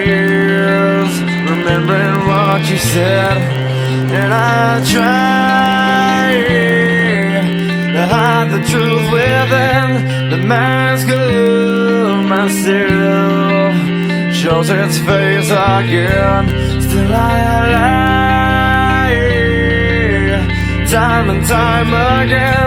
years, remembering what you said, and I try to hide the truth within the mask of myself. Shows its face again, still I lie, time and time again.